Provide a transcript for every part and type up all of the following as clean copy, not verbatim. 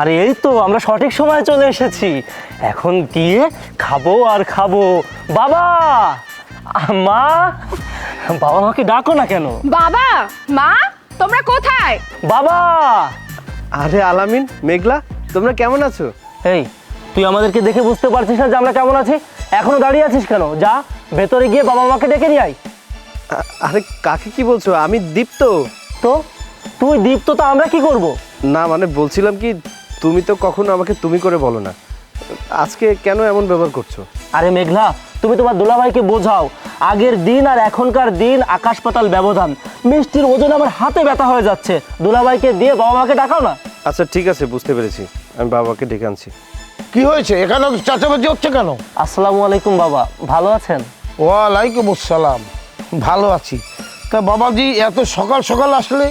আরে এই তো আমরা সঠিক সময়ে চলে এসেছি, এখন দিয়ে খাবো আর খাবো। বাবা, মা, বাবা মাকে ডাকো না কেন? বাবা মা তোমরা কোথায়? বাবা। আরে আলামিন, মেঘলা, তোমরা কেমন আছো? এই, তুই আমাদেরকে দেখে বুঝতে পারছিস না যে আমরা কেমন আছি? এখনো দাঁড়িয়ে আছিস কেন? যা ভেতরে গিয়ে বাবা মাকে ডেকে নিয়ে আয়। আরে কাকে কি বলছো? আমি দীপ্ত। তো তুই দীপ্ত, তো আমরা কি করব? না মানে বলছিলাম কি, তুমি তো কখনো আমাকে তুমি করে বলো না, আজকে কেন এমন ব্যবহার করছো? আরে মেঘলা, তুমি তোমার দুলাভাইকে বোঝাও, আগের দিন আর এখনকার দিন আকাশ পাতাল ব্যবধান। মিষ্টির ওজন আমার হাতে ব্যথা হয়ে যাচ্ছে, দুলাভাইকে দিয়ে বাবা মাকে ডাকাও না। আচ্ছা ঠিক আছে, বুঝতে পেরেছি, আমি বাবাকে ডেকে আনছি। কি হয়েছে? এখানে চাচাবাজি হচ্ছে কেন? আসসালামু আলাইকুম বাবা, ভালো আছেন? ওয়ালাইকুম আসসালাম, ভালো আছি। তা বাবাজি এত সকাল সকাল আসলে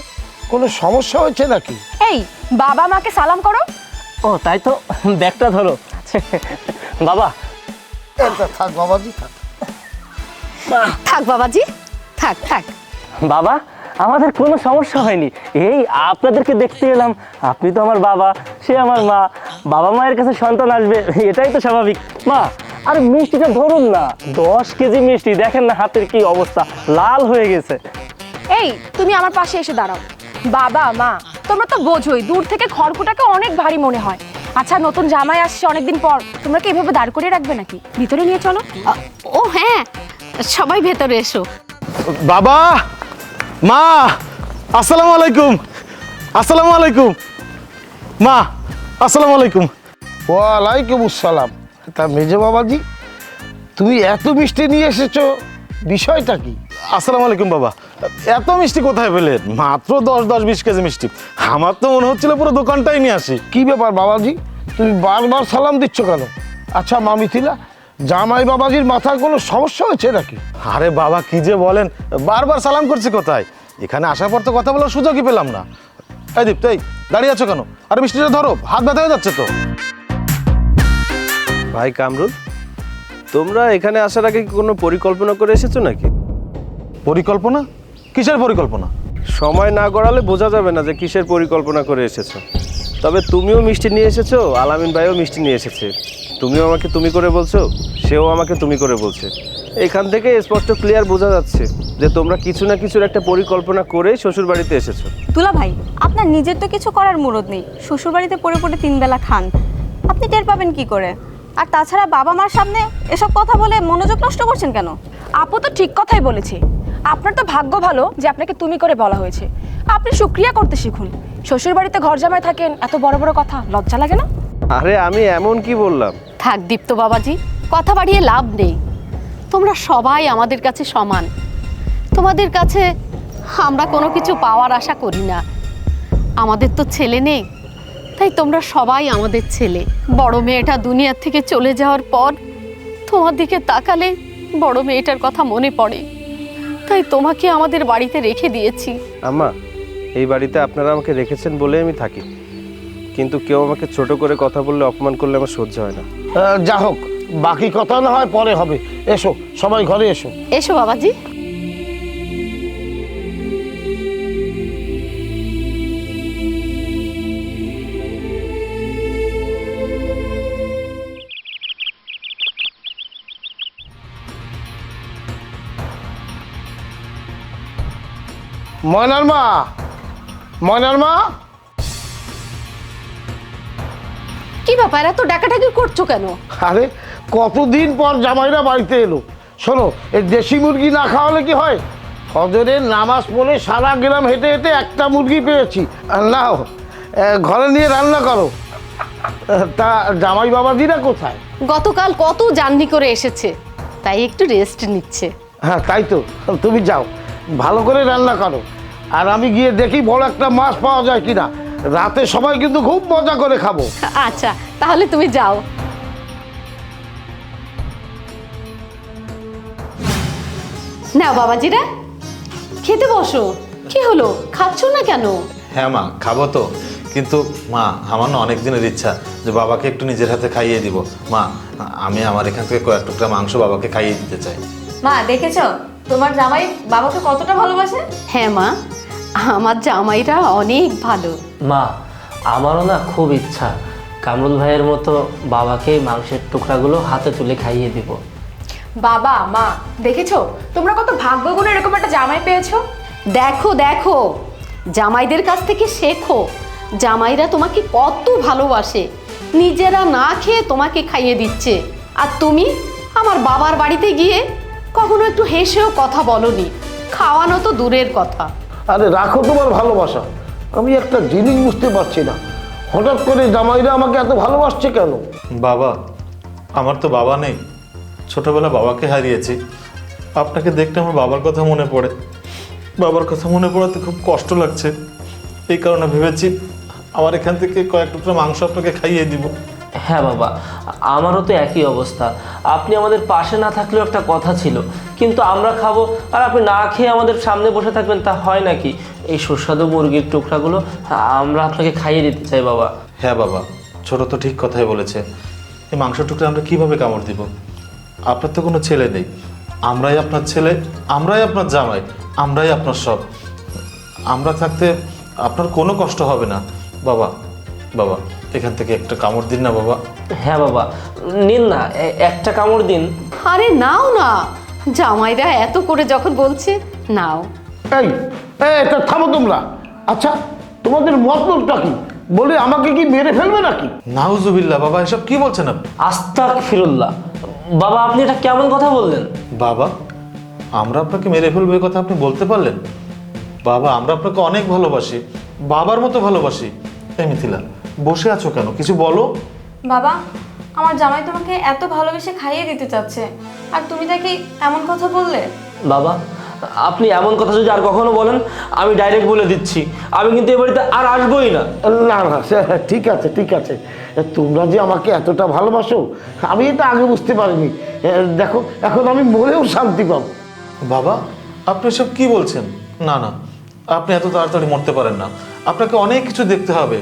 কোনো সমস্যা হয়েছে নাকি? এই বাবা মাকে সালাম করো। ও তাই তো, ব্যাগটা ধরো। বাবা। থাক বাবাজি, থাক। থাক বাবাজি, থাক থাক। বাবা, আমাদের কোনো সমস্যা হয়নি, এই আপনাদেরকে দেখতে এলাম। আপনি তো আমার বাবা, সে আমার মা, বাবা মায়ের কাছে সন্তান আসবে, এটাই তো স্বাভাবিক। মা, আরে মিষ্টিটা ধরুন না, 10 কেজি মিষ্টি, দেখেন না হাতের কি অবস্থা, লাল হয়ে গেছে। এই তুমি আমার পাশে এসে দাঁড়াও। বাবা মা তোমরা তো বোঝোই, দূর থেকে খড়কুটাকে অনেক ভারী মনে হয়। আচ্ছা নতুন জামাই আসছে অনেকদিন পর, তোমরা কি এভাবে দাঁড় করিয়ে রাখবে নাকি? ভিতরে নিয়ে চলো। ও হ্যাঁ, সবাই ভেতরে এসো। বাবা, মা, আসসালামু আলাইকুম। আসসালামু আলাইকুম মা, আসসালামু আলাইকুম। ওয়ালাইকুম আসসালাম। তা মেজো বাবাজি, তুমি এত মিষ্টি নিয়ে এসেছো, বিষয়টা কি? আসসালামু আলাইকুম বাবা। এত মিষ্টি কোথায় পেলেন? মাত্র 10-20 কেজি মিষ্টি। আমার তো মনে হচ্ছিল পুরো দোকানটাই নিয়ে আসি। কি ব্যাপার বাবাজি, তুমি বারবার সালাম দিচ্ছ কেন? আচ্ছা মা মিথিলা, জামাই বাবাজির মাথায় কোনো সমস্যা হয়েছে নাকি? আরে বাবা কি যে বলেন, বারবার সালাম করছি কোথায়? এখানে আসার পর তো কথা বলার সুযোগই পেলাম না। এই দীপ্ত, এই দাঁড়িয়ে আছো কেন? আরে মিষ্টিটা ধরো, হাত ব্যথা হয়ে যাচ্ছে তো। ভাই কামরুল, তোমরা এখানে আসার আগে কি কোনো পরিকল্পনা করে এসেছো নাকি? পরিকল্পনা? কিসের পরিকল্পনা? সময় না গড়ালে বোঝা যাবে না যে কিসের পরিকল্পনা করে এসেছো। তবে তুমিও মিষ্টি নিয়ে এসেছো, আলামিন ভাইও মিষ্টি নিয়ে এসেছে। তুমিও আমাকে তুমি করে বলছো, সেও আমাকে তুমি করে বলছে। এখান থেকে স্পষ্ট ক্লিয়ার বোঝা যাচ্ছে যে তোমরা কিছু না কিছুর একটা পরিকল্পনা করে শ্বশুর বাড়িতে এসেছো। দুলা ভাই, আপনার নিজের তো কিছু করার মুরদ নেই, শ্বশুরবাড়িতে পড়ে পড়ে 3 বেলা খান, আপনি টের পাবেন কি করে? আর তাছাড়া বাবা মার সামনে এসব কথা বলে মনোযোগ নষ্ট করছেন কেন? আপু তো ঠিক কথাই বলেছে। আপনার তো ভাগ্য ভালো যে আপনাকে তুমি করে বলা হয়েছে। আপনি শুকরিয়া করতে শিখুন। শ্বশুর বাড়িতে ঘর জামাই থাকেন, এত বড় বড় কথা লজ্জা লাগে না? আরে আমি এমন কি বললাম? থাক দীপ্ত বাবাজি, কথা বাড়িয়ে লাভ নেই। তোমরা সবাই আমাদের কাছে সমান। তোমাদের কাছে আমরা কোনো কিছু পাওয়ার আশা করি না। আমাদের তো ছেলে নেই, তাই তোমরা সবাই আমাদের ছেলে। বড় মেয়েটা দুনিয়ার থেকে চলে যাওয়ার পর তোমার দিকে তাকালে বড় মেয়েটার কথা মনে পড়ে, তাই তোমাকে আমাদের বাড়িতে রেখে দিয়েছি। আম্মা, এই বাড়িতে আপনারা আমাকে রেখেছেন বলে আমি থাকি, কিন্তু কেউ আমাকে ছোট করে কথা বললে, অপমান করলে আমার সহ্য হয় না। যা হোক, বাকি কথা না হয় পরে হবে। এসো সবাই ঘরে এসো। এসো বাবাজি। ময়নার মা, ময়নার মা। কি ব্যাপার, এত ডাকাডাকি করছো কেন? আরে কতদিন পর জামাইরা বাড়িতে এলো। শোনো, এই দেশি মুরগি না খাওয়ালে কি হয়? ফজরের নামাজ পড়ে সারা গ্রাম হেঁটে হেঁটে একটা মুরগি পেয়েছি। আর নাও, ঘরে নিয়ে রান্না করো। তা জামাই বাবাজিরা কোথায়? গতকাল কত জার্নি করে এসেছে, তাই একটু রেস্ট নিচ্ছে। হ্যাঁ তাই তো, তুমি যাও, ভালো করে রান্না করো। আর আমি গিয়ে দেখি বড় একটা মাছ পাওয়া যায় কিনা। রাতে সবাই কিন্তু খুব মজা করে খাবো। আচ্ছা তাহলে তুমি যাও। নাও বাবাজিরা, খেতে বসো। কি হলো, খাচ্ছ না কেন? হ্যাঁ মা, খাবো তো, কিন্তু মা আমার না অনেক দিনের ইচ্ছা যে বাবাকে একটু নিজের হাতে খাইয়ে দিব। মা, আমি আমার এখান থেকে কয়েক টুকরা মাংস বাবাকে খাইয়ে দিতে চাই। মা দেখেছো তোমার জামাই বাবাকে কতটা ভালোবাসে? হ্যাঁ মা, আমার জামাইরা অনেক ভালো। মা, আমারও না খুব ইচ্ছা কামরুল ভাইয়ের মতো বাবাকে মাংসের টুকরাগুলো হাতে তুলে খাইয়ে দিব। বাবা মা দেখেছো তোমরা কত ভাগ্যগুণে এরকম একটা জামাই পেয়েছো। দেখো দেখো, জামাইদের কাছ থেকে শেখো। জামাইরা তোমাকে কত ভালোবাসে, নিজেরা না খেয়ে তোমাকে খাইয়ে দিচ্ছে। আর তুমি আমার বাবার বাড়িতে গিয়ে কখনো একটু হেসেও কথা বলনি, খাওয়ানো তো দূরের কথা। আরে রাখো তোমার ভালোবাসা, আমি একটা জিনিস বুঝতে পারছি না, হঠাৎ করে জামাইরা আমাকে এত ভালোবাসছে কেন? বাবা, আমার তো বাবা নেই, ছোটবেলা বাবাকে হারিয়েছি। আপনাকে দেখলে আমার বাবার কথা মনে পড়ে। বাবার কথা মনে পড়াতে খুব কষ্ট লাগছে, এই কারণে ভেবেছি আমার এখান থেকে কয়েক টুকরো মাংস আপনাকে খাইয়ে দিব। হ্যাঁ বাবা, আমারও তো একই অবস্থা। আপনি আমাদের পাশে না থাকলেও একটা কথা ছিল, কিন্তু আমরা খাবো আর আপনি না খেয়ে আমাদের সামনে বসে থাকবেন, তা হয় নাকি? এই সুস্বাদু মুরগির টুকরাগুলো আমরা আপনাকে খাইয়ে দিতে চাই বাবা। হ্যাঁ বাবা, ছোট তো ঠিক কথাই বলেছে। এই মাংস টুকরা আমরা কিভাবে কামড় দিব? আপনার তো কোনো ছেলে নেই, আমরাই আপনার ছেলে, আমরাই আপনার জামাই, আমরাই আপনার সব। আমরা থাকতে আপনার কোনো কষ্ট হবে না। বাবা, বাবা, এখান থেকে একটা কামড় দিন না বাবা। হ্যাঁ বাবা, নিন না, একটা কামড় দিন। আরে নাও না, জামাইরা এত করে যখন বলছে নাও। এই এটা থামো তোমরা। আচ্ছা তোমাদের মতলবটা কি? বলে আমাকে কি মেরে ফেলবে নাকি? নাউজুবিল্লাহ বাবা, এসব কি বলছেন আপনি? আস্তাগফিরুল্লাহ। বাবা আপনি এটা কেমন কথা বললেন? বাবা, আমরা আপনাকে মেরে ফেলবো এই কথা আপনি বলতে পারলেন? বাবা, আমরা আপনাকে অনেক ভালোবাসি, বাবার মতো ভালোবাসি। এই মিথিলা, বসে আছো কেন? কিছু বলো। বাবা, আমার জামাই তোমাকে এত ভালোবেসে খাইয়ে দিতে চাচ্ছে, আর তুমি তাকে এমন কথা বললে? বাবা আপনি এমন কথা যদি আর কখনো বলেন, আমি ডাইরেক্ট বলে দিচ্ছি, আমি কিন্তু এ বাড়িতে আর আসবোই না। না না ঠিক আছে ঠিক আছে, তোমরা যে আমাকে এতটা ভালোবাসো আমি এটা আগে বুঝতে পারিনি। দেখো এখন আমি মরেও শান্তি পাবো। বাবা, আপনি এসব কি বলছেন? না না, আপনি এত তাড়াতাড়ি মরতে পারেন না, আপনাকে অনেক কিছু দেখতে হবে।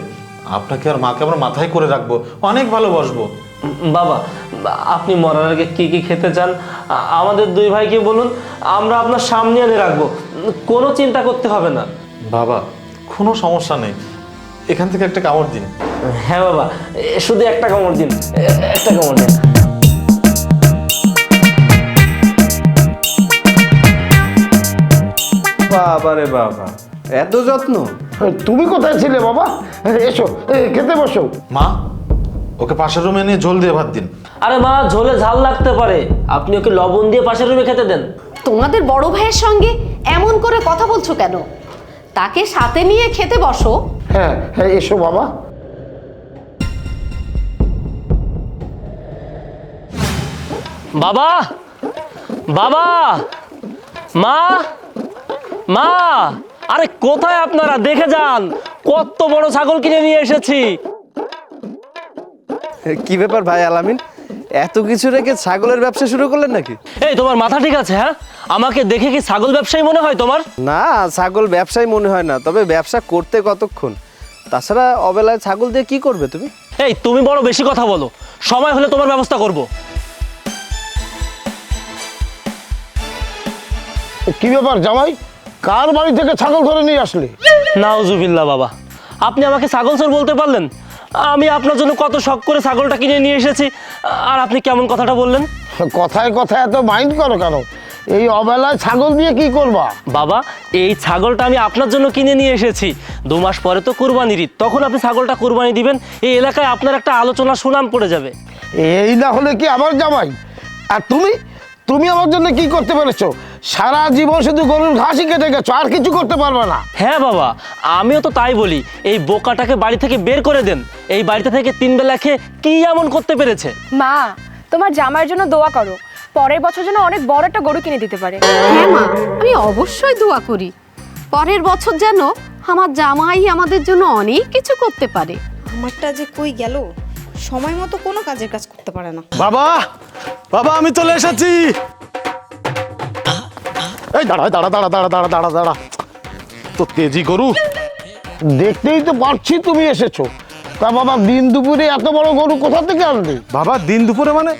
আপনাকে আর মাকে আমরা মাথায় করে রাখবো, অনেক ভালোবাসবো। বাবা আপনি মরার আগে কি কি খেতে চান আমাদের দুই ভাইকে বলুন, আমরা আপনার সামনে এনে রাখবো, কোনো চিন্তা করতে হবে না। বাবা, কোনো সমস্যা নেই, এখান থেকে একটা কামড় দিন। হ্যাঁ বাবা, শুধু একটা কামড় দিন, একটা কামড় দিন। বাবা রে বাবা, এত যত্ন! তুমি কোথায় ছিলে বাবা? এসো খেতে বসো। মা, ওকে পাশের রুমে নিয়ে ঝোল দিয়ে ভাত দিন। আরে মা, ঝোলে ঝাল লাগতে পারে, আপনি ওকে লবণ দিয়ে পাশের রুমে খেতে দেন। তোমাদের বড় ভাইয়ের সঙ্গে এমন করে কথা বলছো কেন? তাকে সাথে নিয়ে খেতে বসো। হ্যাঁ হ্যাঁ এসো বাবা। বাবা, বাবা, মা, মা, আরে কোথায় আপনারা? দেখে যান, কত বড় ছাগল কিনে নিয়ে এসেছি। কি ব্যাপার ভাই আলামিন, এত কিছু রেখে ছাগলের ব্যবসা শুরু করলেন নাকি? এই তোমার মাথা ঠিক আছে? হ্যাঁ, আমাকে দেখে কি ছাগল ব্যবসায়ী মনে হয় তোমার? না, ছাগল ব্যবসায় মনে হয় না, তবে ব্যবসা করতে কতক্ষণ? তাছাড়া অবেলায় ছাগল দিয়ে কি করবে তুমি? এই তুমি বড় বেশি কথা বলো, সময় হলে তোমার ব্যবস্থা করব। কি ব্যাপার জামাই, কার বাড়ি থেকে ছাগল ধরে নিয়ে আসলে? নাউজুবিল্লাহ বাবা, আপনি আমাকে ছাগল চোর বলতে পারলেন? আমি আপনার জন্য কত শখ করে ছাগলটা কিনে নিয়ে এসেছি, আর আপনি কেমন কথাটা বললেন? কথায় কথায় এত মাইন্ড করো কেন? এই অবেলায় ছাগল দিয়ে কি করবা? বাবা, এই ছাগলটা আমি আপনার জন্য কিনে নিয়ে এসেছি। 2 মাস পরে তো কুরবানির ঈদ, তখন আপনি ছাগলটা কুরবানি দিবেন, এই এলাকায় আপনার একটা আলোচনা সুনাম পড়ে যাবে। এই না হলে কি আমার জামাই? আর তুমি তুমি আমার জন্য কি করতে পেরেছো? সারা জীবন শুধু গরুর ঘাসই কেটে গেছো, আর কিছু করতে পারবে না। হ্যাঁ বাবা, আমিও তো তাই বলি, এই বোকাটাকে বাড়ি থেকে বের করে দেন। এই বাড়িতে থেকে 3 বেলা খেয়ে কি এমন করতে পেরেছে? মা, তোমার জামাইয়ের জন্য দোয়া করো, পরের বছর যেন অনেক বড় একটা গরু কিনে দিতে পারে। হ্যাঁ মা, আমি অবশ্যই দোয়া করি পরের বছর যেন আমার জামাই আমাদের জন্য অনেক কিছু করতে পারে। আমারটা যে কই গেল, সময় মতো কোনো কাজের কাজ করতে পারে না। বাবা, বাবা, আমি চলে এসেছি। এই দাঁড়া দাঁড়া দাঁড়া দাঁড়া দাঁড়া দাঁড়া দাঁড়া, তো তেজি গরু। দেখতেই তো পারছি তুমি এসেছো, তা বাবা দিন দুপুরে এত বড় গরু কোথা থেকে আনলে? বাবা, দিন দুপুরে মানে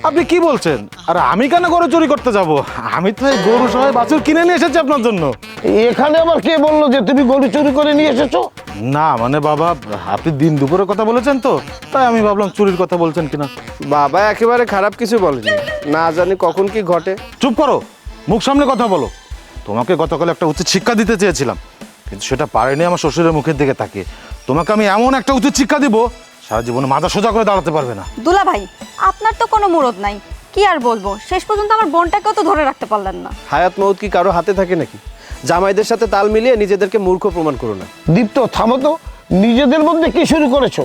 আপনি কি বলছেন? আর আমি কেন গরু চুরি করতে যাব? আমি তো এই গরু সহ বাছুর কিনে নিয়ে এসেছি আপনার জন্য। এখানে আবার কে বললো যে তুমি গরু চুরি করে নিয়ে এসেছো? না মানে বাবা, আপনি দিন দুপুরের কথা বলেছেন তো, তাই আমি ভাবলাম চুরির কথা বলছেন কিনা। বাবা একেবারে খারাপ কিছু বলেনি, না জানি কখন কি ঘটে। চুপ করো, মুখ সামনে কথা বলো। তোমাকে গতকাল একটা উচিত শিক্ষা দিতে চেয়েছিলাম, কিন্তু সেটা পারেনি আমার শ্বশুরের মুখের দিকে তাকিয়ে। তোমাকে আমি এমন একটা উচিত শিক্ষা দিব, সারা জীবনে মাথা সোজা করে দাঁড়াতে পারবে না। দুলা ভাই, আপনার তো কোনো মুরদ নাই, কি আর বলবো, শেষ পর্যন্ত আমার বোনটাকেও তো ধরে রাখতে পারলেন না। হায়াত মৌত কি কারো হাতে থাকে নাকি? জামাইদের সাথে তাল মিলিয়ে নিজেদেরকে মূর্খ প্রমাণ করো না। দীপ্ত থামো তো, নিজেদের মধ্যে কি শুরু করেছো?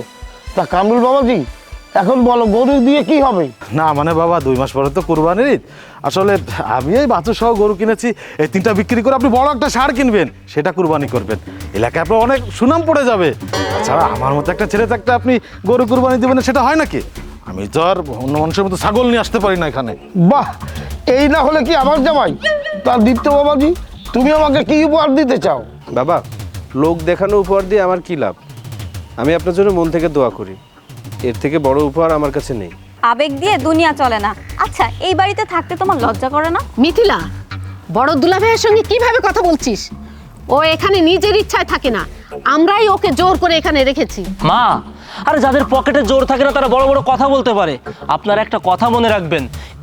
তা কামরুল বাবাজি, এখন বলো গরু দিয়ে কি হবে? না মানে বাবা, 2 মাস পরে তো কুরবানির ঈদ। আসলে আমি এই বাছুর সহ গরু কিনেছি, এই 3টা বিক্রি করে আপনি বড় একটা ষাঁড় কিনবেন, সেটা কুরবানি করবেন। এলাকায় আপনার অনেক সুনাম পড়ে যাবে। তাছাড়া আমার মতো একটা ছেলে থাকতে আপনি গরু কুরবানি দেবেন, সেটা হয় নাকি? আমি তো আর অন্য মানুষের মতো ছাগল নিয়ে আসতে পারি না এখানে। বাহ, এই না হলে কি আমার জামাই? তা দীপ্ত বাবাজি, তুমি আমাকে কি উপহার দিতে চাও? বাবা, লোক দেখানো উপহার দিয়ে আমার কি লাভ? আমি আপনার জন্য মন থেকে দোয়া করি, এর থেকে বড় উপহার আমার কাছে নেই। আবেগ দিয়ে দুনিয়া চলে না। আচ্ছা, এই বাড়িতে থাকতে তোমার লজ্জা করে না? মিথিলা, বড় দুলা ভাইয়ের সঙ্গে কিভাবে কথা বলছিস? ও এখানে নিজের ইচ্ছায় থাকে না, আমরাই ওকে জোর করে এখানে রেখেছি। মা, আরে যাদের পকেটে জোর থাকে না তারা বড় বড় কথা বলতে পারে। আপনারা একটা কথা মনে রাখবেন,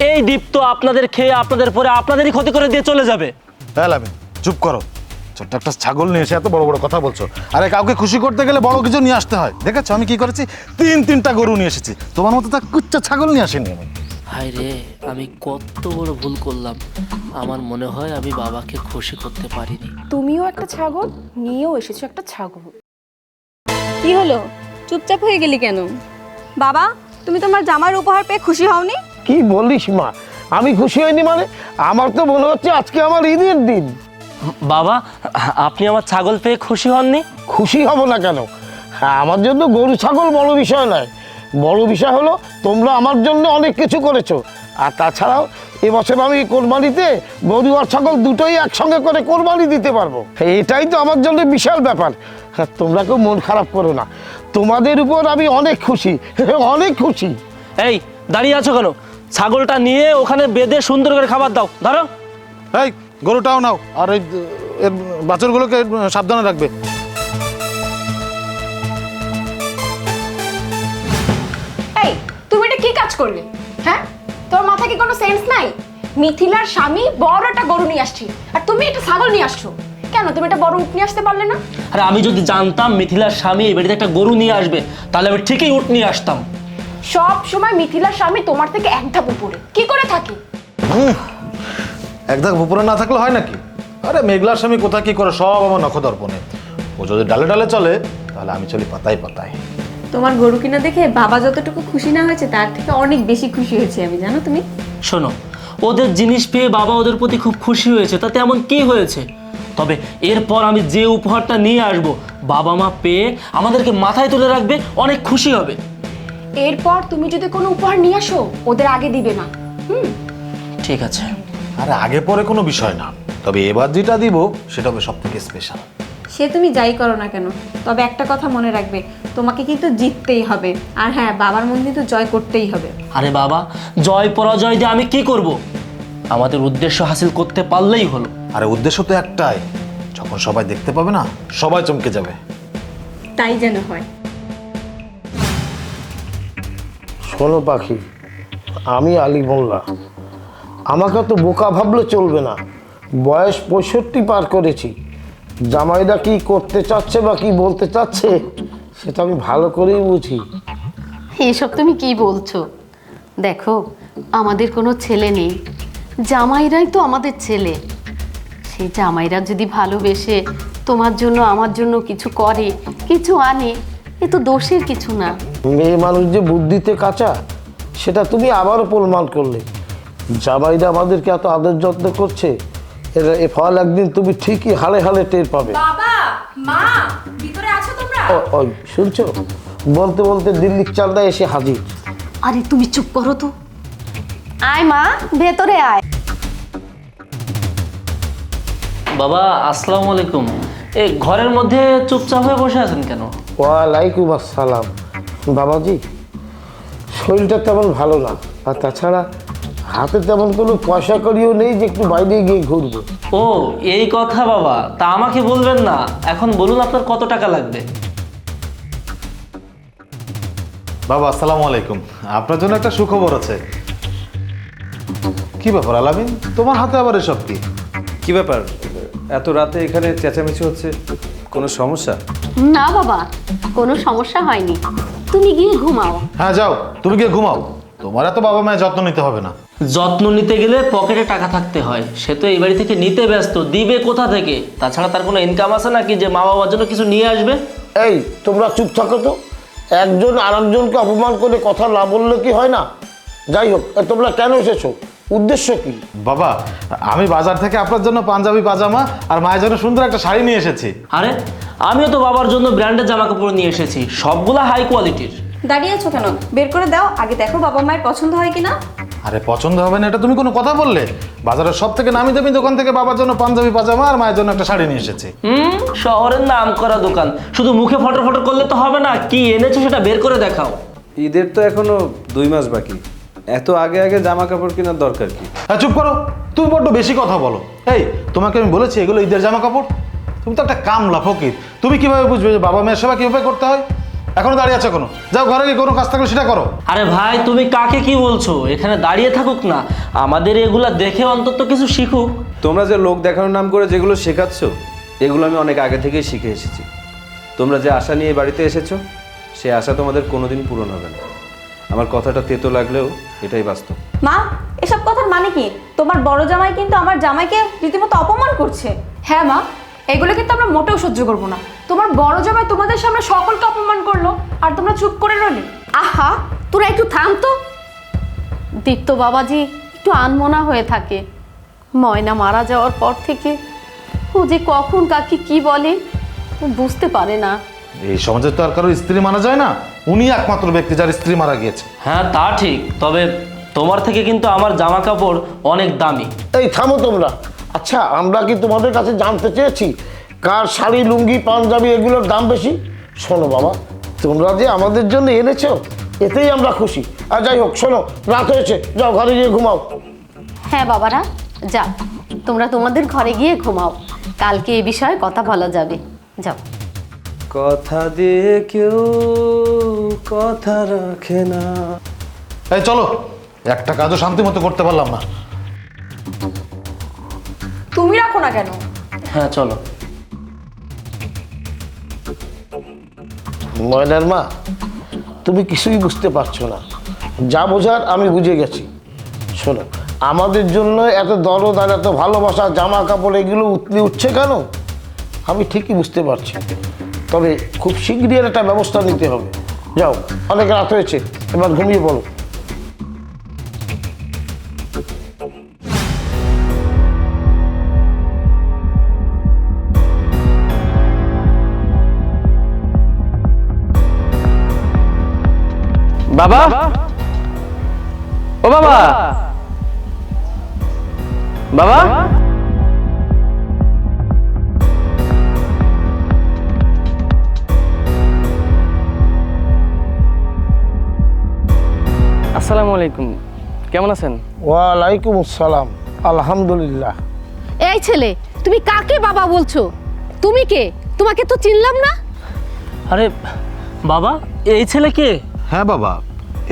এই দীপ্ত আপনাদের খেয়ে আপনাদের পরে আপনাদেরই ক্ষতি করে দিয়ে চলে যাবে। আমি চুপ করো, ছোট্ট একটা ছাগল নিয়ে এসে এত বড় বড় কথা বলছো। আরে কাউকে খুশি করতে গেলে বড় কিছু নিয়ে আসতে হয়। দেখেছো আমি কি করেছি? 3টা গরু নিয়ে এসেছি, তোমার মতো তা কুচ্চা ছাগল নিয়ে আসেনি আমি। হায় রে, আমি কত বড় ভুল করলাম। আমার মনে হয় আমি বাবাকে খুশি করতে পারিনি। তুমিও একটা ছাগল নিয়েও এসেছো একটা ছাগল। কি হলো, চুপচাপ হয়ে গেলি কেন? বাবা, তুমি তোমার জামার উপহার পেয়ে খুশি হওনি? কি বলিস মা, আমি খুশি হইনি মানে? আমার তো মনে হচ্ছে আজকে আমার ঈদের দিন। বাবা, আপনি আমার ছাগল পেয়ে খুশি হননি? খুশি হব না কেন? হ্যাঁ, আমার জন্য গরু ছাগল বড় বিষয় নয়। বড় বিষয় হলো তোমরা আমার জন্য অনেক কিছু করেছো। আর তাছাড়াও এবছর আমি কোরবানিতে গরু আর ছাগল দুটোই একসঙ্গে করে কোরবানি দিতে পারবো। এটাই তো আমার জন্য বিশাল ব্যাপার। হ্যাঁ, তোমরা কেউ মন খারাপ করো না, তোমাদের উপর আমি অনেক খুশি, অনেক খুশি। এই দাঁড়িয়ে আছো কেন? ছাগলটা নিয়ে ওখানে বেঁধে সুন্দর করে খাবার দাও। ধরো। এই গরুটাও নাও, আর এই এর বাছুরগুলোকে সাবধানে রাখবে। এই, তুমি এটা কি কাজ করলে? হ্যাঁ, তোর মাথায় কি কোনো সেন্স নাই? মিথিলার স্বামী বড় একটা গরু নিয়ে আসছি, আর তুমি একটা ছাগল নিয়ে আসছো। কেন তুমি একটা বড় উট নিয়ে আসতে পারলে না? আরে আমি যদি জানতাম মিথিলার স্বামী এই বাড়িতে একটা গরু নিয়ে আসবে, তাহলে আমি ঠিকই উট নিয়ে আসতাম। সব সময় মিথিলার স্বামী তোমার থেকে এক ধাপ উপরে কি করে থাকে? একদম উপরে না থাকলে হয় নাকি? আরে মেঘলার স্বামী কোথায় কি করে সব আমার নখদর্পণে। ও যদি ডালে ডালে চলে, তাহলে আমি চলি পাতায় পাতায়। তোমার গরু কিনা দেখে বাবা যতটুকু খুশি না হয়েছে তার থেকে অনেক বেশি খুশি হয়েছে আমি, জানো তুমি? শোনো, ওদের জিনিস পেয়ে বাবা ওদের প্রতি খুব খুশি হয়েছে, তাতে এমন কি হয়েছে? তবে এরপর আমি যে উপহারটা নিয়ে আসব, বাবা মা পেয়ে আমাদেরকে মাথায় তুলে রাখবে, অনেক খুশি হবে। এরপর তুমি যদি কোনো উপহার নিয়ে আসো, ওদের আগে দিবে না। ঠিক আছে। আরে আগে পরে কোনো বিষয় না, তবে এবার যেটা দিব সেটা হবে সব থেকে স্পেশাল। সে তুমি যাই করো না কেন, তবে একটা কথা মনে রাখবে, তোমাকে কিন্তু জিততেই হবে। আর হ্যাঁ, বাবার মন কিন্তু জয় করতেই হবে। আরে বাবা, জয় পরাজয় দিয়ে আমি কি করব? আমাদের উদ্দেশ্য হাসিল করতে পারলেই হলো। আরে উদ্দেশ্য তো একটাই, যখন সবাই দেখতে পাবে না, সবাই চমকে যাবে। তাই যেন হয়। শোনো পাখি, আমি আলী মোল্লা। আমাকে তো বোকা ভাবলে চলবে না। বয়স 65 পার করেছি। জামাইদা কি করতে চাচ্ছে বা কি বলতে চাচ্ছে সেটা আমি ভালো করেই বুঝি। এসব তুমি কি বলছো? দেখো, আমাদের কোনো ছেলে নেই, জামাইরাই তো আমাদের ছেলে। সেই জামাইরা যদি ভালোবেসে তোমার জন্য আমার জন্য কিছু করে, কিছু আনে, এ তো দোষের কিছু না। মেয়ে মানুষ যে বুদ্ধিতে কাঁচা, সেটা তুমি আবারও প্রমাণ করলে। জামাইদা আমাদেরকে এত আদর যত্ন করছে, এ ফল একদিন তুমি ঠিকই হালে হালে টের পাবে। বাবা, মা, ভিতরে আছো তোমরা? ওই শুনছো? বলতে বলতে দিল্লির চাঁদা এসে হাজির। আরে তুমি চুপ করো তো। আয় মা, ভেতরে আয়। বাবা, আসসালামু আলাইকুম। এই ঘরের মধ্যে চুপচাপ হয়ে বসে আছেন কেন? ওয়ালাইকুম আসসালাম। বাবাজি, শরীরটা তেমন ভালো না, আর তাছাড়া হাতে তেমন কোনো পয়সা করিও নেই যে একটু বাইরে গিয়ে ঘুরবো। ও এই কথা বাবা, তা আমাকে বলবেন না, এখন বলুন আপনার কত টাকা লাগবে। বাবা আসসালামু আলাইকুম, আপনার জন্য একটা সুখবর আছে। কি ব্যাপার আলামিন, তোমার হাতে আবার এসব কি? কি ব্যাপার, এত রাতে এখানে চেঁচামেচি হচ্ছে, কোনো সমস্যা? না বাবা, কোনো সমস্যা হয়নি, তুমি গিয়ে ঘুমাও। হ্যাঁ যাও, তুমি গিয়ে ঘুমাও, তোমার এত বাবা মায়ের যত্ন নিতে হবে না। যত্ন নিতে গেলে পকেটে টাকা থাকতে হয়, সে তো এই বাড়ি থেকে নিতে ব্যস্ত, দিবে কোথা থেকে? তাছাড়া তার কোনো ইনকাম আছে নাকি যে মা বাবার জন্য কিছু নিয়ে আসবে? এই তোমরা চুপ থাকো তো, একজন আরেকজনকে অপমান করে কথা না বললে কি হয় না? যাই হোক, তোমরা কেন এসেছো, উদ্দেশ্য কি? বাবা আমি বাজার থেকে আপনার জন্য পাঞ্জাবি পাজামা আর মায়ের জন্য সুন্দর একটা শাড়ি নিয়ে এসেছি। আরে আমিও তো বাবার জন্য ব্র্যান্ডের জামা কাপড় নিয়ে এসেছি, সবগুলা হাই কোয়ালিটির। দাঁড়িয়ে আছো কেন? বের করে দাও, আগে দেখো বাবা মায়ের পছন্দ হয় কিনা। আরে পছন্দ হবে না এটা তুমি কোনো কথা বললে? বাজারের সব থেকে নামি দামি দোকান থেকে বাবার জন্য পাঞ্জাবি পাজামা আর মায়ের জন্য একটা শাড়ি নিয়ে এসেছি। শহরের নাম করা দোকান, শুধু মুখে ফটো ফটো করলে তো হবে না, কি এনেছো সেটা বের করে দেখাও। ঈদের তো এখনো 2 মাস বাকি, এত আগে আগে জামা কাপড় কেনার দরকার কি? হ্যাঁ চুপ করো, তুমি বড্ড বেশি কথা বলো। এই তোমাকে আমি বলেছি এগুলো ঈদের জামা কাপড়? তুমি তো একটা কামলা ফকির, তুমি কিভাবে বুঝবে যে বাবা মায়ের সেবা কিভাবে করতে হয়? এখনো দাঁড়িয়ে আছো কোনো? যাও ঘরে গিয়ে কোনো কাজ থাকলে সেটা করো। আরে ভাই তুমি কাকে কি বলছো? এখানে দাঁড়িয়ে থাকুক না, আমাদের এগুলা দেখে অন্তত কিছু শিখুক। তোমরা যে লোক দেখানোর নাম করে যেগুলো শেখাচ্ছ, এগুলো আমি অনেক আগে থেকেই শিখে এসেছি। তোমরা যে আশা নিয়ে বাড়িতে এসেছো, সে আশা তোমাদের কোনোদিন পূরণ হবে না। আমার কথাটা তেতো লাগলেও এটাই বাস্তব। মা, এসব কথার মানে কি? তোমার বড় জামাই কিন্তু আমার জামাইকে রীতিমতো অপমান করছে। হ্যাঁ মা, এগুলো কিন্তু আমরা মোটেও সহ্য করবো না। তোমার বড় জামাই তোমাদের সামনে সকলকে অপমান করলো আর তোমরা চুপ করে রইলে। আহা, তোরা একটু থাম তো। দীপ্ত বাবাজি একটু আনমনা হয়ে থাকে, ময়না মারা যাওয়ার পর থেকে ও যে কখন কাকে কি বলে ও বুঝতে পারে না। এই সমাজে তো আর কারোর স্ত্রী মারা যায় না, উনি একমাত্র ব্যক্তি যার স্ত্রী মারা গিয়েছে। হ্যাঁ তা ঠিক, তবে তোমার থেকে কিন্তু আমার জামা কাপড় অনেক দামি। এই থামো তোমরা। আচ্ছা, আমরা কি তোমাদের কাছে জানতে চেয়েছি কার শাড়ি, লুঙ্গি, পাঞ্জাবি এগুলোর দাম বেশি? শোনো বাবা, তোমরা যে আমাদের জন্য এনেছো এতেই আমরা খুশি। আর যাই হোক, শোনো, রাত হয়েছে, যাও ঘরে গিয়ে ঘুমাও। হ্যাঁ বাবারা, যা তোমরা তোমাদের ঘরে গিয়ে ঘুমাও, কালকে এই বিষয়ে কথা বলা যাবে। যাও। কথা দিয়ে কেউ কথা রাখে না। এই চলো, একটা কাজও শান্তি মতো করতে পারলাম না। তুমি রাখো না কেন? হ্যাঁ চলো। ময়নার মা, তুমি কিছুই বুঝতে পারছো না, যা বোঝার আমি বুঝে গেছি। শোনো, আমাদের জন্য এত দরদ আর এত ভালোবাসা, জামা কাপড় এগুলো উতলে উঠছে কেন আমি ঠিকই বুঝতে পারছি, তবে খুব শীঘ্রই এর একটা ব্যবস্থা নিতে হবে। যাও, অনেক রাত হয়েছে, এবার ঘুমিয়ে পড়ো। বাবা, ও বাবা, বাবা, আসসালামু আলাইকুম, কেমন আছেন? ওয়ালাইকুম আসসালাম, আলহামদুলিল্লাহ। এই ছেলে, তুমি কাকে বাবা বলছো? তুমি কে? তোমাকে তো চিনলাম না। আরে বাবা, এই ছেলে কে? হ্যাঁ বাবা,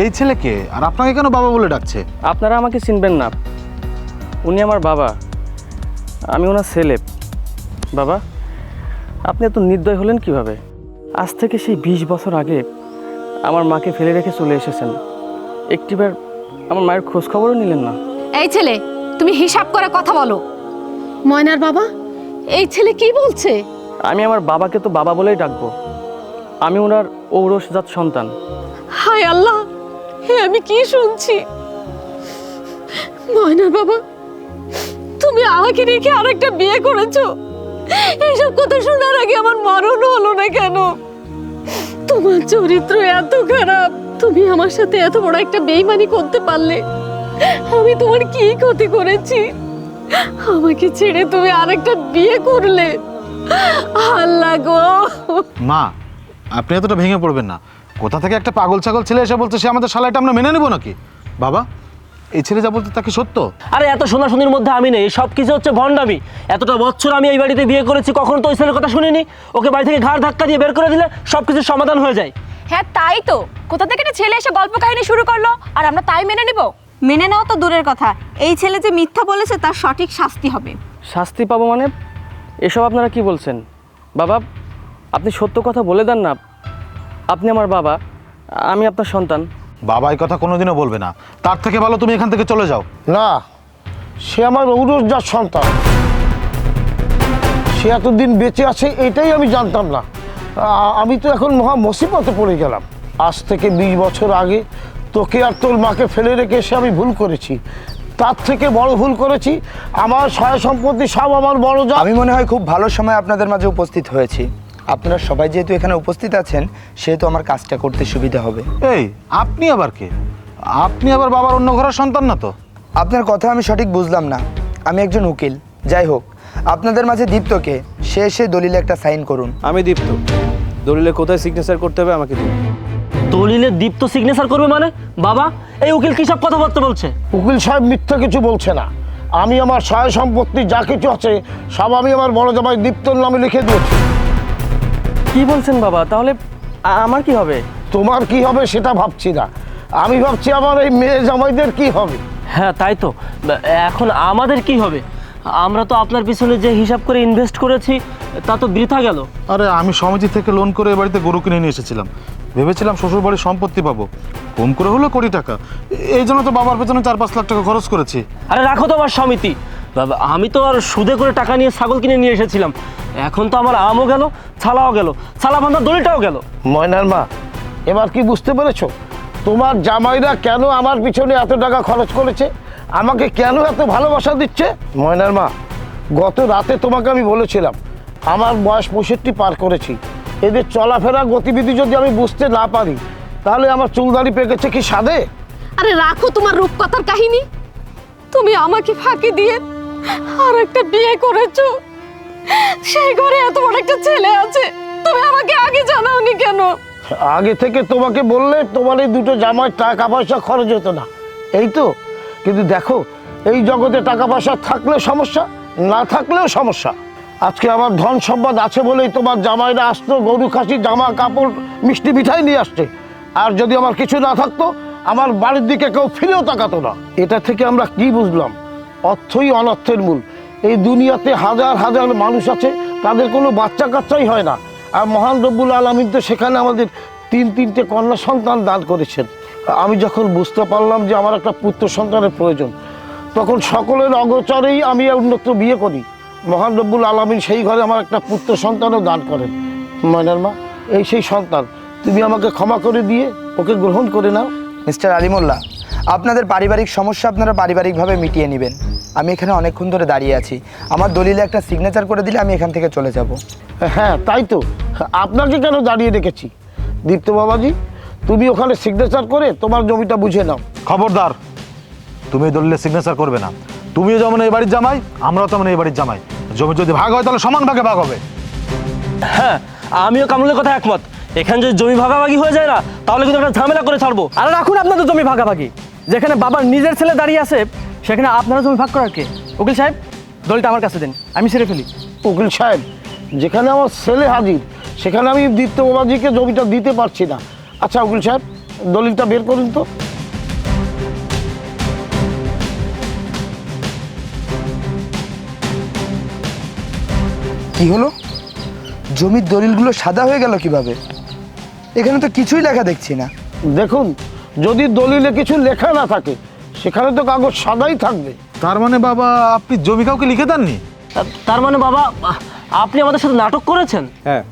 এই ছেলে কে আর আপনাকে কেন বাবা বলে ডাকছে? আপনারা আমাকে চিনবেন না, উনি আমার বাবা, আমি ওনার ছেলে। বাবা, আপনি এত নির্দয় হলেন কিভাবে? আজ থেকে সেই 20 বছর আগে আমার মাকে ফেলে রেখে চলে এসেছেন, একটিবার আমার মায়ের খোঁজ খবরও নিলেন না। এই ছেলে, তুমি হিসাব করে কথা বলো। ময়নার বাবা, এই ছেলে কি বলছে? আমি আমার বাবাকে তো বাবা বলেই ডাকবো, আমি ওনার ঔরসজাত সন্তান। হায় আল্লাহ, হে আমি কি শুনছি? ময়নার বাবা, তুমি আমাকে রেখে আরেকটা বিয়ে করেছো। এইসব কথা শোনার আগে আমার মরণ হলো না কেন? তোমার চরিত্র এত খারাপ, তুমি আমার সাথে এত বড় একটা বেইমানি করতে পারলে? আমি তোমার কি ক্ষতি করেছি? আমাকে ছেড়ে তুমি আরেকটা বিয়ে করলে। আল্লাহ গো। মা, আপনি এতটা ভেঙে পড়বেন না। কোথা থেকে একটা পাগল ছাগল ছেলে এসে বলছে সে আমাদের শালাইটা আমরা মেনে নেব নাকি? বাবা, এই ছেলে যা বলতে তাকে সত্য? আরে এত শোনাশুনির মধ্যে আমি নেই, সব কিছু হচ্ছে ভণ্ডামি। এতটা বছর আমি এই বাড়িতে বিয়ে করেছি, কখনো তো ওই ছেলের কথা শুনিনি। ওকে বাড়ি থেকে ঘাড় ধাক্কা দিয়ে বের করে দিলে সব কিছুর সমাধান হয়ে যায়। হ্যাঁ তাই তো, কোথা থেকে একটা ছেলে এসে গল্প কাহিনী শুরু করলো আর আমরা তাই মেনে নিব? মেনে নেওয়া তো দূরের কথা, এই ছেলে যে মিথ্যা বলেছে তার সঠিক শাস্তি হবে। শাস্তি পাবো মানে? এসব আপনারা কি বলছেন? বাবা, আপনি সত্য কথা বলে দেন না। আপনি আমার বাবা, আমি আপনার সন্তান। বাবা এই কথা কোনোদিনও বলবে না। তার থেকে ভালো তুমি এখান থেকে চলে যাও। না, সে আমার ঔরসজাত সন্তান। সে এতদিন বেঁচে আছে এটাই আমি জানতাম না। আমি তো এখন মহা মুসিবতে পড়ে গেলাম। আজ থেকে 20 বছর আগে তোকে আর তোর মাকে ফেলে রেখে এসে আমি ভুল করেছি। তার থেকে বড় ভুল করেছি, আমার সয় সম্পত্তি সব আমার বড় যা। আমি মনে হয় খুব ভালো সময় আপনাদের মাঝে উপস্থিত হয়েছি। আপনারা সবাই যেহেতু এখানে উপস্থিত আছেন, সেহেতু আমার কাজটা করতে সুবিধা হবে। এই আপনি আবার কে? আপনি আবার বাবার অন্য ঘরের সন্তান না তো? আপনার কথা আমি সঠিক বুঝলাম না। আমি একজন উকিল। যাই হোক, আপনাদের মাঝে দীপ্তকে, সে এসে দলিলে একটা সাইন করুন। আমি দীপ্ত। দলিলে কোথায় সিগনেচার করতে হবে আমাকে দিন। দলিলে দীপ্ত সিগনেচার করবে মানে? বাবা, এই উকিল কি সব কথাবার্তা বলছে? উকিল সাহেব মিথ্যা কিছু বলছে না। আমি আমার সয় সম্পত্তি যা কিছু আছে সব আমি আমার বড় জামাই দীপ্তর নামে লিখে দিয়েছি। কি বলছেন বাবা? তাহলে আমার কি হবে? তোমার কি হবে সেটা ভাবছি না, আমি ভাবছি আমার এই মেয়ে জামাইদের কি হবে। হ্যাঁ তাই তো, এখন আমাদের কি হবে? আমরা তো আপনার পিছনে যে হিসাব করে ইনভেস্ট করেছি তা তো বৃথা গেল। আরে আমি সমিতি থেকে লোন করে এ বাড়িতে গরু কিনে নিয়ে এসেছিলাম। ভেবেছিলাম শ্বশুর বাড়ির সম্পত্তি পাবো, কম করে হলো কোটি টাকা। এই জন্য তো বাবার পেছনে 4-5 লাখ টাকা খরচ করেছি। আরে রাখো তো আমার সমিতি। বাবা, আমি তো আর সুদে করে টাকা নিয়ে ছাগল কিনে নিয়ে এসেছিলাম। এখন তো আমার আমও গেল, ছালাও গেল, ছালা বাঁধার দড়িটাও গেল। ময়নার মা, এবার কি বুঝতে পেরেছো তোমার জামাইরা কেন আমার পিছনে এত টাকা খরচ করেছে, আমাকে কেন এত ভালোবাসা দিচ্ছে? ময়নার মা, গত রাতে তোমাকে আমি বলেছিলাম আমার বয়স 65 পার করেছি। এদের চলাফেরা গতিবিধি যদি আমি বুঝতে না পারি তাহলে আমার চুলদাড়ি পেকেছে কি সাধে? আরে রাখো তোমার রূপকথার কাহিনী। তুমি আমাকে ফাঁকি দিয়ে আর একটা বিয়ে করেছো। সেই ঘরে এত বড় একটা ছেলে আছে, তুমি আমাকে আগে জানাওনি কেন? আগে থেকে তোমাকে বললে তোমার এই দুটো জামাই টাকা পয়সা খরচ হতো না, এই তো। কিন্তু দেখো, এই জগতে টাকা পয়সা থাকলে সমস্যা, না থাকলেও সমস্যা। আজকে আমার ধন সম্পদ আছে বলেই তোমার জামাইরা আসতো, গরু খাসি জামা কাপড় মিষ্টি মিঠাই নিয়ে আসছে। আর যদি আমার কিছু না থাকতো, আমার বাড়ির দিকে কেউ ফিরেও তাকাতো না। এটা থেকে আমরা কি বুঝলাম? অর্থই অনর্থের মূল। এই দুনিয়াতে হাজার হাজার মানুষ আছে, তাদের কোনো বাচ্চা কাচ্চাই হয় না। আর মহান রব্বুল আলামিন তো সেখানে আমাদের 3 কন্যা সন্তান দান করেছেন। আমি যখন বুঝতে পারলাম যে আমার একটা পুত্র সন্তানের প্রয়োজন, তখন সকলের অগোচরেই আমি অন্যত্র বিয়ে করি। মহান রব্বুল আলামিন সেই ঘরে আমার একটা পুত্র সন্তানও দান করেন। ময়নার মা, এই সেই সন্তান, তুমি আমাকে ক্ষমা করে দিয়ে ওকে গ্রহণ করে নাও। মিস্টার আলিমুল্লাহ, আপনাদের পারিবারিক সমস্যা আপনারা পারিবারিকভাবে মিটিয়ে নেবেন। আমি এখানে অনেকক্ষণ ধরে দাঁড়িয়ে আছি। আমার দলিলে একটা সিগনেচার করে দিলে আমি এখান থেকে চলে যাব। হ্যাঁ তাই তো, আপনাকে কেন দাঁড়িয়ে রেখেছি? দীপ্ত বাবাজি, তুমি ওখানে সিগনেচার করে তোমার জমিটা বুঝে নাও। খবরদার, তুমি এই দলিলে সিগনেচার করবে না। তুমিও যেমন এই বাড়ির জামাই, আমরাও তেমন এই বাড়ির জামাই। জমি যদি ভাগ হয় তাহলে সমান ভাগে ভাগ হবে। হ্যাঁ, আমিও কামরুলের কথা একমত। এখানে যদি জমি ভাগাভাগি হয়ে যায় না, তাহলে কিন্তু একটা ঝামেলা করে ছাড়বো। আরে রাখুন আপনাদের জমি ভাগাভাগি। যেখানে বাবার নিজের ছেলে দাঁড়িয়ে আছে, সেখানে আপনারা জমি ভাগ করার কে? উকিল সাহেব, দলটা আমার কাছে দেন, আমি ছেড়ে ফেলি। উকিল সাহেব, যেখানে আমার ছেলে হাজির সেখানে আমি দীপ্ত বাবাজিকে জমিটা দিতে পারছি না। আচ্ছা উকিল সাহেব, দলিলটা বের করুন তো। কি হলো? জমির দলিলগুলো সাদা হয়ে গেল কিভাবে? এখানে তো কিছুই লেখা দেখছি না। দেখুন, যদি দলিলে কিছু লেখা না থাকে সেখানে তো কাগজ সাদাই থাকবে। তার মানে বাবা আপনি জমি কাউকে লিখে দেননি? তার মানে বাবা, আপনি আমাদের সাথে নাটক করেছেন? হ্যাঁ,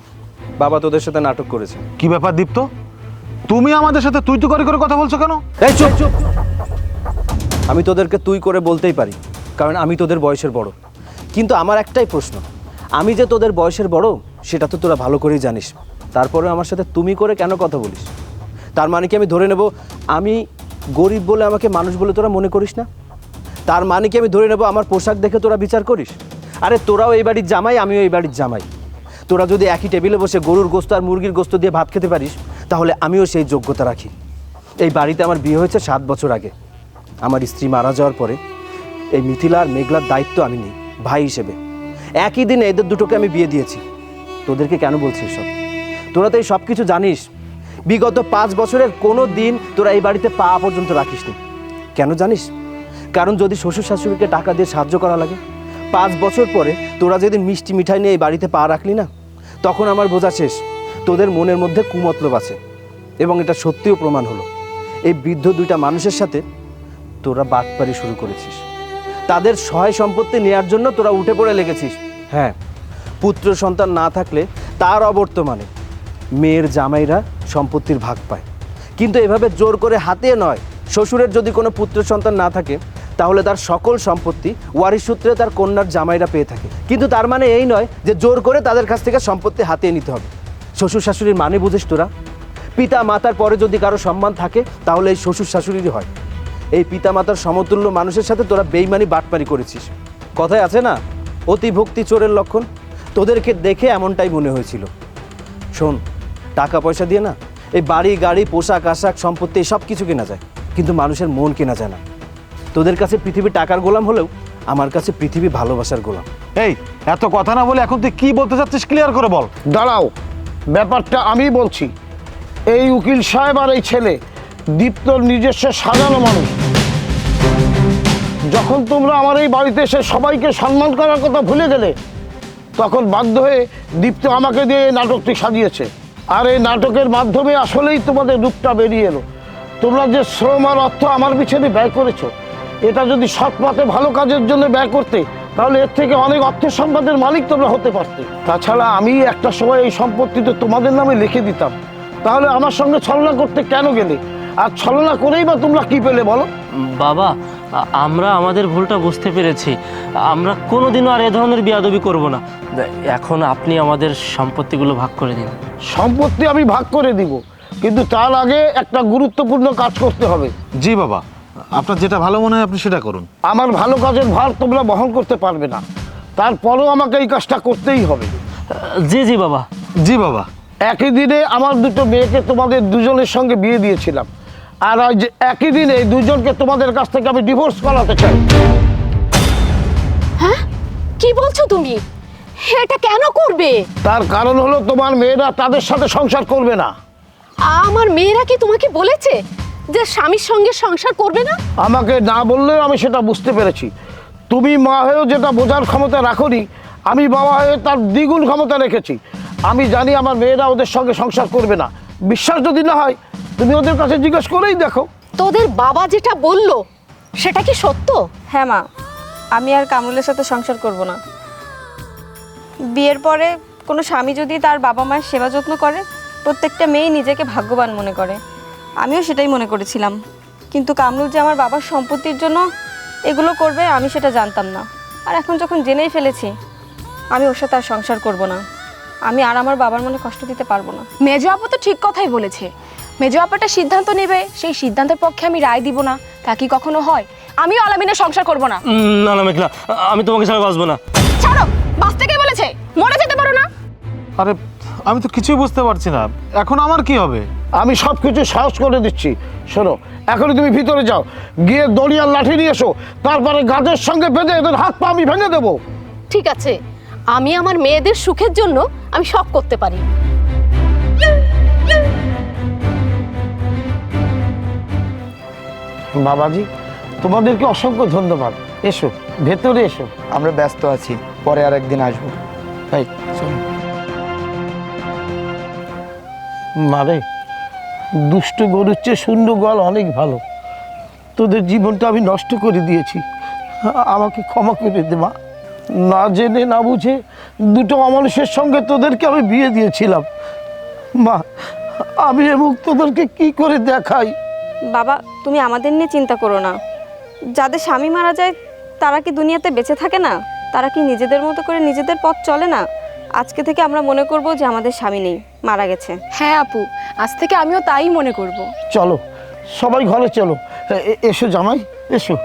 বাবা তোদের সাথে নাটক করেছে। কি ব্যাপার দীপ্ত, তুমি আমাদের সাথে তুই তো করে কথা বলছো কেন? এই চুপ চুপ! আমি তোদেরকে তুই করে বলতেই পারি, কারণ আমি তোদের বয়সের বড়। কিন্তু আমার একটাই প্রশ্ন, আমি যে তোদের বয়সের বড় সেটা তো তোরা ভালো করেই জানিস। তারপরে আমার সাথে তুমি করে কেন কথা বলিস? তার মানে কি আমি ধরে নেব আমি গরিব বলে আমাকে মানুষ বলে তোরা মনে করিস না? তার মানে কি আমি ধরে নেব আমার পোশাক দেখে তোরা বিচার করিস? আরে তোরাও এই বাড়ির জামাই, আমিও এই বাড়ির জামাই। তোরা যদি একই টেবিলে বসে গরুর গোস্ত আর মুরগির গোস্ত দিয়ে ভাত খেতে পারিস, তাহলে আমিও সেই যোগ্যতা রাখি। এই বাড়িতে আমার বিয়ে হয়েছে 7 বছর আগে। আমার স্ত্রী মারা যাওয়ার পরে এই মিথিলা আর মেঘলার দায়িত্ব আমি নিই ভাই হিসেবে। একই দিনে এদের দুটোকে আমি বিয়ে দিয়েছি। তোদেরকে কেন বলছি এসব? তোরা তো এই সব কিছু জানিস। বিগত 5 বছরের কোনো দিন তোরা এই বাড়িতে পা পর্যন্ত রাখিসনি। কেন জানিস? কারণ যদি শ্বশুর শাশুড়িকে টাকা দিয়ে সাহায্য করা লাগে, 5 বছর পরে তোরা যেদিন মিষ্টি মিঠাই নিয়ে এই বাড়িতে পা রাখলি না, তখন আমার বোঝা শেষ তোদের মনের মধ্যে কুমতলব আছে। এবং এটা সত্যিও প্রমাণ হলো। এই বৃদ্ধ দুইটা মানুষের সাথে তোরা বাটপারি শুরু করেছিস। তাদের সহায় সম্পত্তি নেওয়ার জন্য তোরা উঠে পড়ে লেগেছিস। হ্যাঁ, পুত্র সন্তান না থাকলে তার অবর্তমানে মেয়ের জামাইরা সম্পত্তির ভাগ পায়, কিন্তু এভাবে জোর করে হাতে নয়। শ্বশুরের যদি কোনো পুত্র সন্তান না থাকে তাহলে তার সকল সম্পত্তি ওয়ারিশ সূত্রে তার কন্যার জামাইরা পেয়ে থাকে। কিন্তু তার মানে এই নয় যে জোর করে তাদের কাছ থেকে সম্পত্তি হাতিয়ে নিতে হবে। শ্বশুর শাশুড়ির মানে বুঝিস তোরা? পিতা মাতার পরে যদি কারো সম্মান থাকে তাহলে এই শ্বশুর শাশুড়িরই হয়। এই পিতা মাতার সমতুল্য মানুষের সাথে তোরা বেইমানি বাটপারি করেছিস। কথায় আছে না, অতি ভক্তি চোরের লক্ষণ? তোদেরকে দেখে এমনটাই মনে হয়েছিল। শোন, টাকা পয়সা দিয়ে না এই বাড়ি গাড়ি পোশাক আশাক সম্পত্তি সব কিছু কেনা যায়, কিন্তু মানুষের মন কেনা যায় না। তোদের কাছে পৃথিবী টাকার গোলাম হলেও আমার কাছে পৃথিবী ভালোবাসার গোলাম। এই এত কথা না বলে এখন তুই কি বলতে চাচ্ছিস ক্লিয়ার করে বল। দাঁড়াও, ব্যাপারটা আমি বলছি। এই উকিল সাহেব আর এই ছেলে দীপ্তর নিজস্ব সাজানো মানুষ। যখন তোমরা আমার এই বাড়িতে এসে সবাইকে সম্মান করার কথা ভুলে গেলে, তখন বাধ্য হয়ে দীপ্ত আমাকে দিয়ে এই নাটকটি সাজিয়েছে। আর এই নাটকের মাধ্যমে আসলেই তোমাদের রূপটা বেরিয়ে এলো। তোমরা যে শ্রম আর অর্থ আমার পিছনে ব্যয় করেছো, এটা যদি সৎ পথে ভালো কাজের জন্য ব্যয় করতে, তাহলে এর থেকে অনেক অর্থ সম্পদের মালিক তোমরা হতে পারতে। তাছাড়া আমি একটা সময় এই সম্পত্তি তো তোমাদের নামে লিখে দিতাম। তাহলে আমার সঙ্গে ছলনা করতে কেন গেলে? আর ছলনা করেই বা তোমরা কি পেলে বলো? বাবা, আমরা আমাদের ভুলটা বুঝতে পেরেছি। আমরা কোনোদিনও আর এ ধরনের বেয়াদবি করব না। এখন আপনি আমাদের সম্পত্তিগুলো ভাগ করে দিন। সম্পত্তি আমি ভাগ করে দিব, কিন্তু তার আগে একটা গুরুত্বপূর্ণ কাজ করতে হবে। জি বাবা, আপনার যেটা ভালো মনে হয় আপনি সেটা করুন। আমার ভালো কাজের ভার তোমরা বহন করতে পারবে না, তারপরেও আমাকে এই কাজটা করতেই হবে। জি জি বাবা। জি বাবা। একই দিনে আমার দুটো মেয়েকে তোমাদের দুজনের সঙ্গে বিয়ে দিয়েছিলাম, আর আজ একই দিনে এই দুজনকে তোমাদের কাছ থেকে আমি ডিভোর্স করাতে চাই। হ্যাঁ, কি বলছো তুমি? এটা কেন করবে? তার কারণ হলো তোমার মেয়েরা তাদের সাথে সংসার করবে না। আমার মেয়েরা কি তোমাকে বলেছে যে স্বামীর সঙ্গে সংসার করবে না? আমাকে না বললেও আমি সেটা বুঝতে পেরেছি। তুমি মা হয়েও যেটা বোঝার ক্ষমতা রাখোনি, আমি বাবা হয়ে তার দ্বিগুণ ক্ষমতা রেখেছি। আমি জানি আমার মেয়েরা ওদের সঙ্গে সংসার করবে না। বিশ্বাস যদি না হয় তুমি ওদের কাছে জিজ্ঞেস করেই দেখো। তোদের বাবা যেটা বলল সেটা কি সত্য? হ্যাঁ মা, আমি আর কামরুলের সাথে সংসার করব না। বিয়ের পরে কোনো স্বামী যদি তার বাবা মায়ের সেবা যত্ন করে, প্রত্যেকটা মেয়েই নিজেকে ভাগ্যবান মনে করে। আমিও সেটাই মনে করেছিলাম, কিন্তু কামরুল যে আমার বাবার সম্পত্তির জন্য এগুলো করবে আমি সেটা জানতাম না। আর এখন যখন জেনেই ফেলেছি, আমি ওর সাথে আর সংসার করব না। আমি আর আমার বাবার মনে কষ্ট দিতে পারবো না। মেজো আপা তো ঠিক কথাই বলেছে। মেজো আপাটা সিদ্ধান্ত নেবে, সেই সিদ্ধান্তের পক্ষে আমি রায় দিব না, তা কি কখনো হয়? আমিও আলামিনের সংসার করব না। না না মেঘলা, আমি তোমাকে ছাড়া বাঁচবো না। ছাড়ো, বাঁচতে কে বলেছে? মরে যেতে পারো না? আরে আমি তো কিছুই বুঝতে পারছি না, এখন আমার কি হবে? আমি সব কিছু সাহস করে দিচ্ছি। শোনো, এখনই তুমি ভিতরে যাও, গিয়ে দড়ি আর লাঠি নিয়ে এসো, তারপরে গাছের সঙ্গে বেঁধে এদের হাত পা আমি ভেঙে দেবো। ঠিক আছে, আমি আমার মেয়েদের সুখের জন্য আমি সব করতে পারি। বাবাজি, তোমাদেরকে অসংখ্য ধন্যবাদ। এসো, ভেতরে এসো। আমরা ব্যস্ত আছি, পরে আর একদিন আসবো। এই চলো। মারে, দুষ্ট গরুর চেয়ে শূন্য গোয়াল অনেক ভালো। তোদের জীবনটা আমি নষ্ট করে দিয়েছি, আমাকে ক্ষমা করে দে মা। না জেনে না বুঝে দুটো অমানুষের সঙ্গে তোদেরকে আমি বিয়ে দিয়েছিলাম। মা, আমি এ মুখ তোদেরকে কি করে দেখাই? বাবা, তুমি আমাদের নিয়ে চিন্তা করো না। যাদের স্বামী মারা যায় তারা কি দুনিয়াতে বেঁচে থাকে না? তারা কি নিজেদের মতো করে নিজেদের পথ চলে না? আজকে থেকে আমরা মনে করব যে আমাদের স্বামী নেই, মারা গেছে। হ্যাঁ আপু, আজ থেকে আমিও তাই মনে করব। চলো সবাই ঘরে চলো। এসো জামাই, এসো।